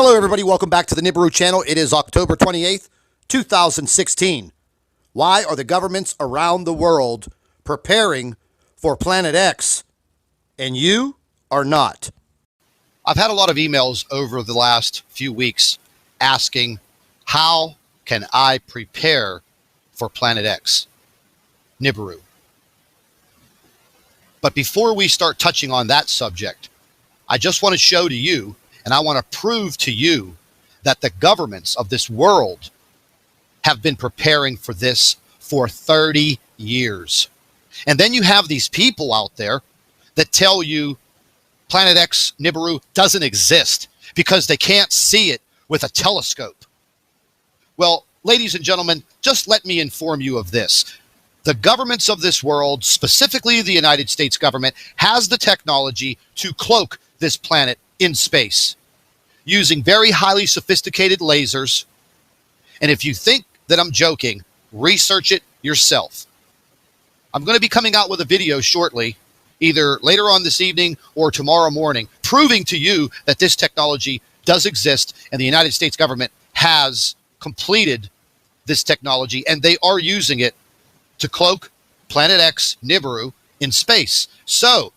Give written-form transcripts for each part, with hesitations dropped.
Hello, everybody. Welcome back to the NIBIRU channel. It is October 28th, 2016. Why are the governments around the world preparing for Planet X, and you are not? I've had a lot of emails over the last few weeks asking, how can I prepare for Planet X, NIBIRU? But before we start touching on that subject, I just want to show to you, and I want to prove to you, that the governments of this world have been preparing for this for 30 years. And then you have these people out there that tell you Planet X, NIBIRU, doesn't exist because they can't see it with a telescope. Well, ladies and gentlemen, just let me inform you of this. The governments of this world, specifically the United States government, has the technology to cloak this planet in space using very highly sophisticated lasers. And if you think that I'm joking, research it yourself. I'm going to be coming out with a video shortly, either later on this evening or tomorrow morning, proving to you that this technology does exist and the United States government has completed this technology and they are using it to cloak Planet X, NIBIRU, in space. So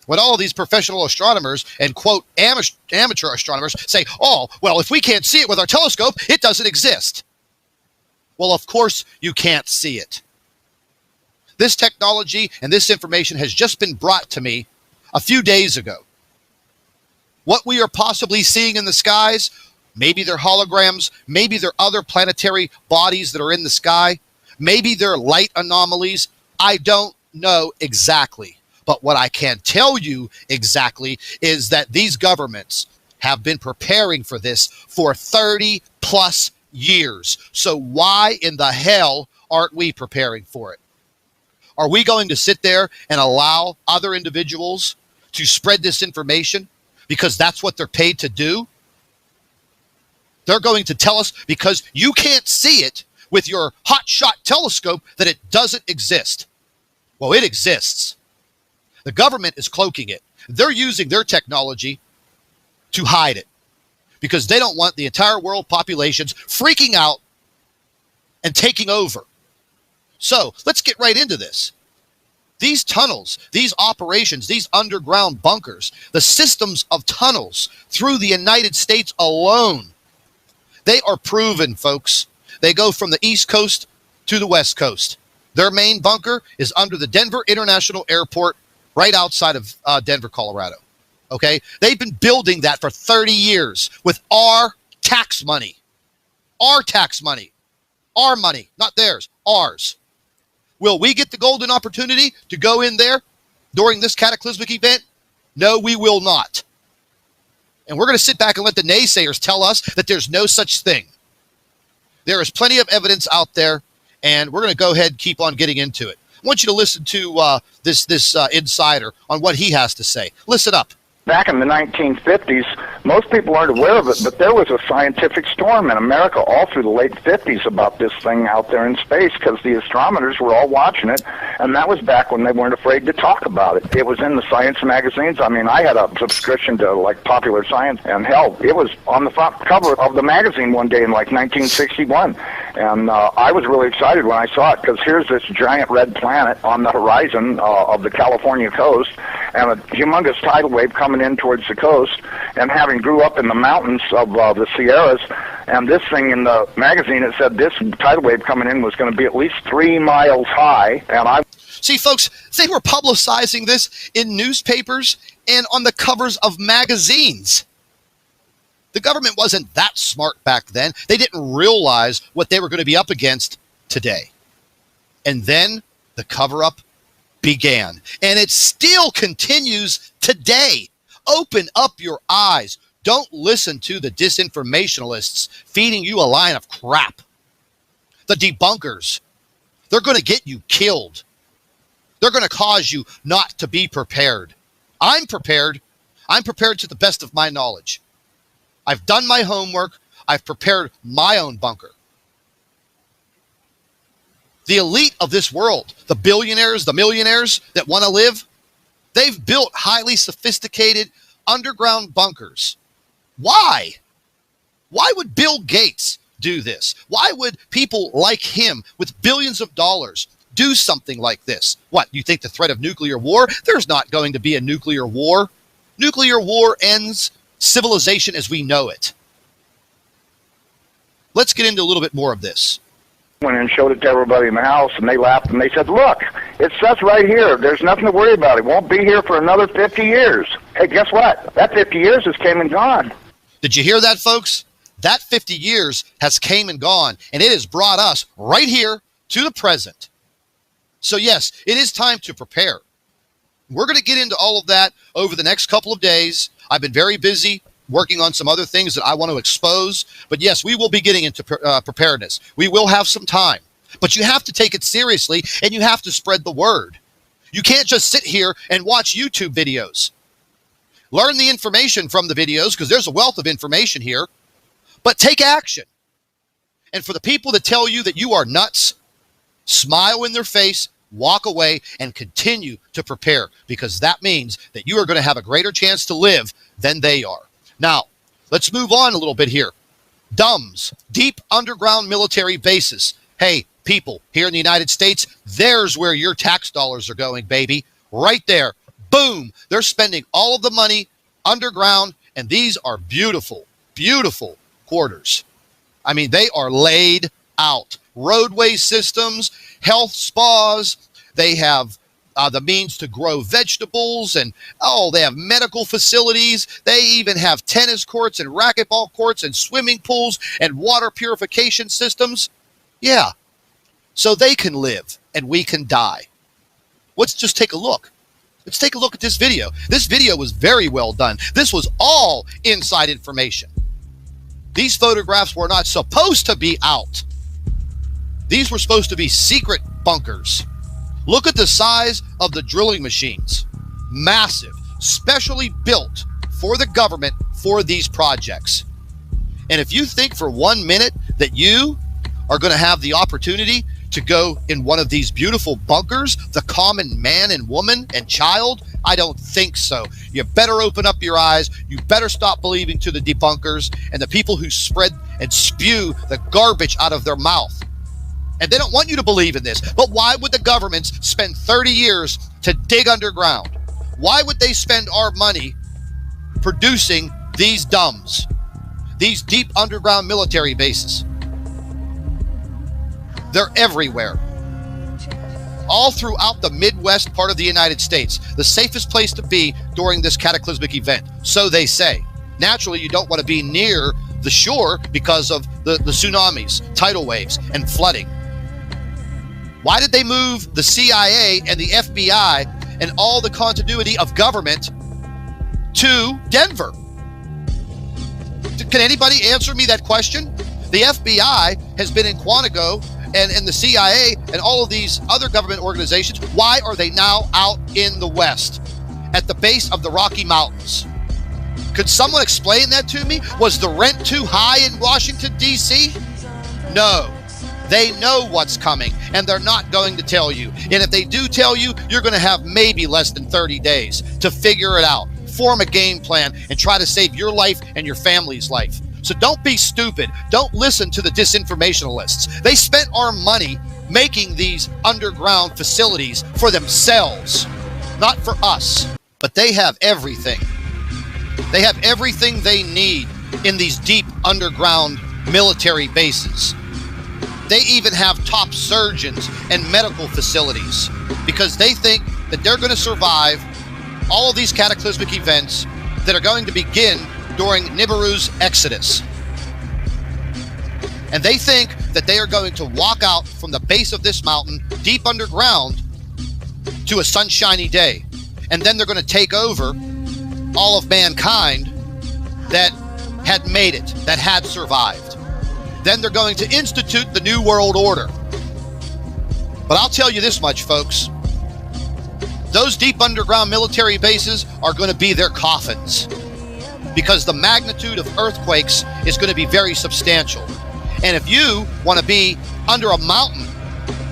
when all of these professional astronomers and, quote, amateur astronomers say, oh, well, if we can't see it with our telescope, it doesn't exist. Well, of course you can't see it. This technology and this information has just been brought to me a few days ago. What we are possibly seeing in the skies, maybe they're holograms, maybe they're other planetary bodies that are in the sky, maybe they're light anomalies. I don't know exactly. But what I can tell you exactly is that these governments have been preparing for this for 30 plus years. So why in the hell aren't we preparing for it? Are we going to sit there and allow other individuals to spread this information because that's what they're paid to do? They're going to tell us because you can't see it with your hotshot telescope that it doesn't exist. Well, it exists. The government is cloaking it. They're using their technology to hide it because they don't want the entire world populations freaking out and taking over. So let's get right into this. These tunnels, these operations, these underground bunkers, the systems of tunnels through the United States alone, they are proven, folks. They go from the East Coast to the West Coast. Their main bunker is under the Denver International Airport, right outside of Denver, Colorado. Okay? They've been building that for 30 years with our tax money. Our tax money. Our money, not theirs, ours. Will we get the golden opportunity to go in there during this cataclysmic event? No, we will not. And we're going to sit back and let the naysayers tell us that there's no such thing. There is plenty of evidence out there, and we're going to go ahead and keep on getting into it. I want you to listen to this insider on what he has to say. Listen up. Back in the 1950s, most people aren't aware of it, but there was a scientific storm in America all through the late 50s about this thing out there in space because the astronomers were all watching it, and that was back when they weren't afraid to talk about it. It was in the science magazines. I mean, I had a subscription to, like, Popular Science, and hell, it was on the front cover of the magazine one day in, like, 1961. And I was really excited when I saw it because here's this giant red planet on the horizon of the California coast and a humongous tidal wave coming in towards the coast, and having grew up in the mountains of the Sierras, and this thing in the magazine, it said this tidal wave coming in was going to be at least 3 miles high. And I see, folks, they were publicizing this in newspapers and on the covers of magazines. The government wasn't that smart back then. They didn't realize what they were going to be up against today. And then the cover-up began. And it still continues today. Open up your eyes. Don't listen to the disinformationalists feeding you a line of crap. The debunkers, they're going to get you killed. They're going to cause you not to be prepared. I'm prepared. I'm prepared to the best of my knowledge. I've done my homework. I've prepared my own bunker. The elite of this world, the billionaires, the millionaires that want to live, they've built highly sophisticated underground bunkers. Why? Why would Bill Gates do this? Why would people like him with billions of dollars do something like this? What, you think the threat of nuclear war? There's not going to be a nuclear war. Nuclear war ends civilization as we know it. Let's get into a little bit more of this. Went and showed it to everybody in the house, and they laughed, and they said, look, it says right here, there's nothing to worry about. It won't be here for another 50 years. Hey, guess what? That 50 years has came and gone. Did you hear that, folks? That 50 years has came and gone, and it has brought us right here to the present. So yes, it is time to prepare. We're going to get into all of that over the next couple of days. I've been very busy working on some other things that I want to expose. But yes, we will be getting into preparedness. We will have some time. But you have to take it seriously, and you have to spread the word. You can't just sit here and watch YouTube videos. Learn the information from the videos, because there's a wealth of information here. But take action. And for the people that tell you that you are nuts, smile in their face, walk away, and continue to prepare, because that means that you are going to have a greater chance to live than they are. Now, let's move on a little bit here. DUMBs, deep underground military bases. Hey, people here in the United States, there's where your tax dollars are going, baby. Right there. Boom. They're spending all of the money underground, and these are beautiful, beautiful quarters. I mean, they are laid out. Roadway systems, health spas. They have the means to grow vegetables, and they have medical facilities. They even have tennis courts and racquetball courts and swimming pools and water purification systems. Yeah, so they can live and we can die. Let's just take a look. Let's take a look at this video. This video was very well done. This was all inside information. These photographs were not supposed to be out. These were supposed to be secret bunkers. Look at the size of the drilling machines. Massive, specially built for the government for these projects. And if you think for 1 minute that you are going to have the opportunity to go in one of these beautiful bunkers, the common man and woman and child, I don't think so. You better open up your eyes. You better stop believing to the debunkers and the people who spread and spew the garbage out of their mouth. And they don't want you to believe in this. But why would the governments spend 30 years to dig underground? Why would they spend our money producing these DUMBs, these deep underground military bases? They're everywhere. All throughout the Midwest part of the United States, the safest place to be during this cataclysmic event, so they say. Naturally, you don't want to be near the shore because of the tsunamis, tidal waves, and flooding. Why did they move the CIA and the FBI and all the continuity of government to Denver? Can anybody answer me that question? The FBI has been in Quantico, and the CIA and all of these other government organizations. Why are they now out in the West at the base of the Rocky Mountains? Could someone explain that to me? Was the rent too high in Washington, D.C.? No. They know what's coming, and they're not going to tell you. And if they do tell you, you're going to have maybe less than 30 days to figure it out, form a game plan, and try to save your life and your family's life. So don't be stupid. Don't listen to the disinformationalists. They spent our money making these underground facilities for themselves, not for us. But they have everything. They have everything they need in these deep underground military bases. They even have top surgeons and medical facilities because they think that they're going to survive all of these cataclysmic events that are going to begin during Nibiru's exodus. And they think that they are going to walk out from the base of this mountain deep underground to a sunshiny day. And then they're going to take over all of mankind that had made it, that had survived. Then they're going to institute the New World Order. But I'll tell you this much, folks. Those deep underground military bases are going to be their coffins, because the magnitude of earthquakes is going to be very substantial. And if you want to be under a mountain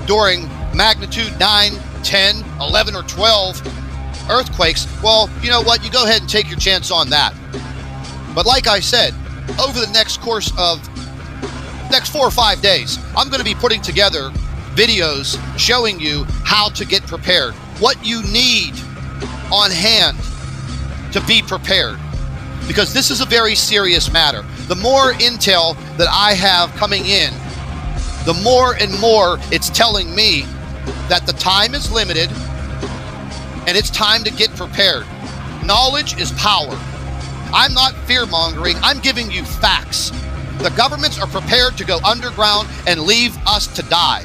during magnitude 9, 10, 11, or 12 earthquakes, well, you know what? You go ahead and take your chance on that. But like I said, over the next course of next 4 or 5 days, I'm going to be putting together videos showing you how to get prepared, what you need on hand to be prepared, because this is a very serious matter. The more intel that I have coming in, the more and more it's telling me that the time is limited and it's time to get prepared. Knowledge is power. I'm not fear-mongering. I'm giving you facts. The governments are prepared to go underground and leave us to die.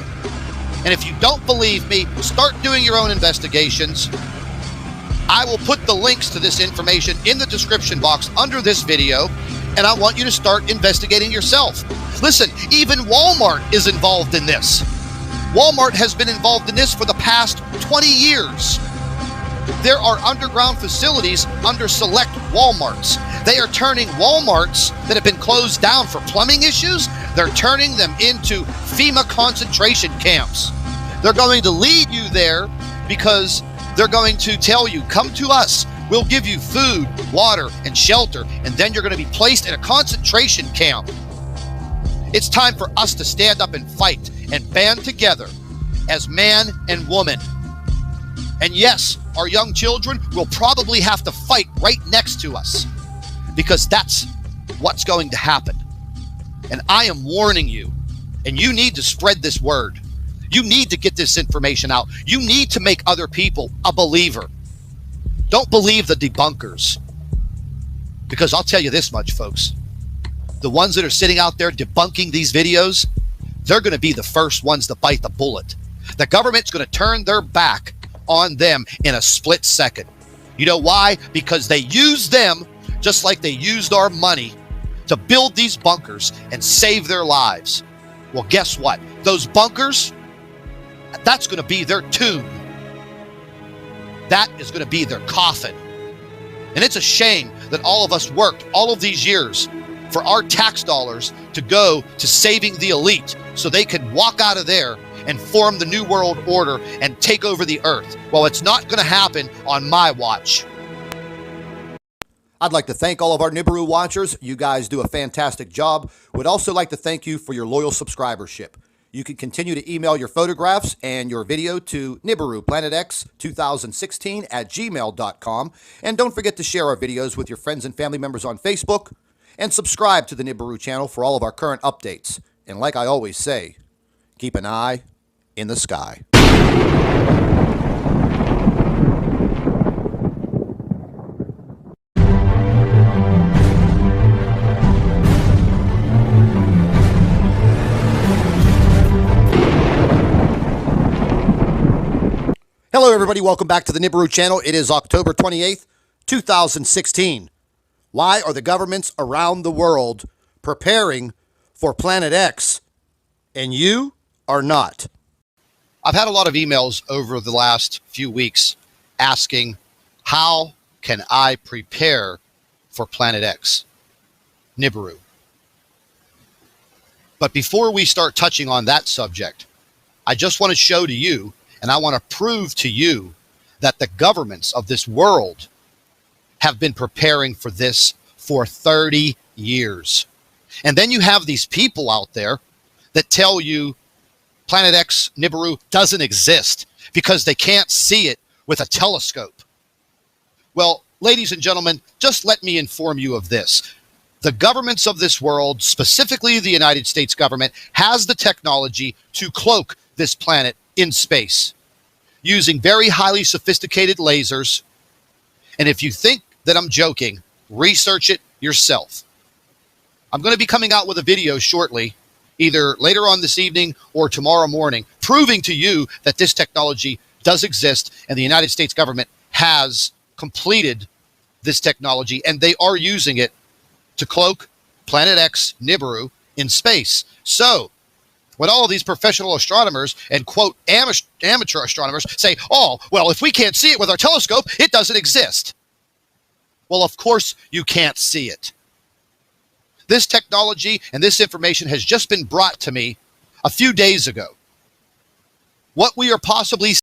And if you don't believe me, start doing your own investigations. I will put the links to this information in the description box under this video, and I want you to start investigating yourself. Listen, even Walmart is involved in this. Walmart has been involved in this for the past 20 years. There are underground facilities under select Walmarts. They are turning Walmarts that have been closed down for plumbing issues, they're turning them into FEMA concentration camps. They're going to lead you there because they're going to tell you, come to us, we'll give you food, water, and shelter, and then you're going to be placed in a concentration camp. It's time for us to stand up and fight and band together as man and woman. And yes, our young children will probably have to fight right next to us, because that's what's going to happen. And I am warning you, and you need to spread this word. You need to get this information out. You need to make other people a believer. Don't believe the debunkers, because I'll tell you this much, folks. The ones that are sitting out there debunking these videos, they're going to be the first ones to bite the bullet. The government's going to turn their back on them in a split second. You know why? Because they use them just like they used our money to build these bunkers and save their lives. Well, guess what? Those bunkers, that's going to be their tomb. That is going to be their coffin. And it's a shame that all of us worked all of these years for our tax dollars to go to saving the elite so they can walk out of there and form the New World Order and take over the earth. Well, it's not going to happen on my watch. I'd like to thank all of our Nibiru watchers. You guys do a fantastic job. Would also like to thank you for your loyal subscribership. You can continue to email your photographs and your video to NIBIRUPlanetX2016@gmail.com. And don't forget to share our videos with your friends and family members on Facebook. And subscribe to the Nibiru channel for all of our current updates. And like I always say, keep an eye in the sky. Hello, everybody. Welcome back to the Nibiru channel. It is October 28th, 2016. Why are the governments around the world preparing for Planet X, and you are not? I've had a lot of emails over the last few weeks asking, how can I prepare for Planet X, Nibiru? But before we start touching on that subject, I just want to show to you, and I want to prove to you, that the governments of this world have been preparing for this for 30 years. And then you have these people out there that tell you Planet X, Nibiru, doesn't exist because they can't see it with a telescope. Well, ladies and gentlemen, just let me inform you of this. The governments of this world, specifically the United States government, has the technology to cloak this planet in space using very highly sophisticated lasers. And if you think that I'm joking, research it yourself. I'm going to be coming out with a video shortly, either later on this evening or tomorrow morning, proving to you that this technology does exist and the United States government has completed this technology and they are using it to cloak Planet X, Nibiru, in space. So when all of these professional astronomers and, quote, amateur astronomers say, oh, well, if we can't see it with our telescope, it doesn't exist. Well, of course you can't see it. This technology and this information has just been brought to me a few days ago. What we are possibly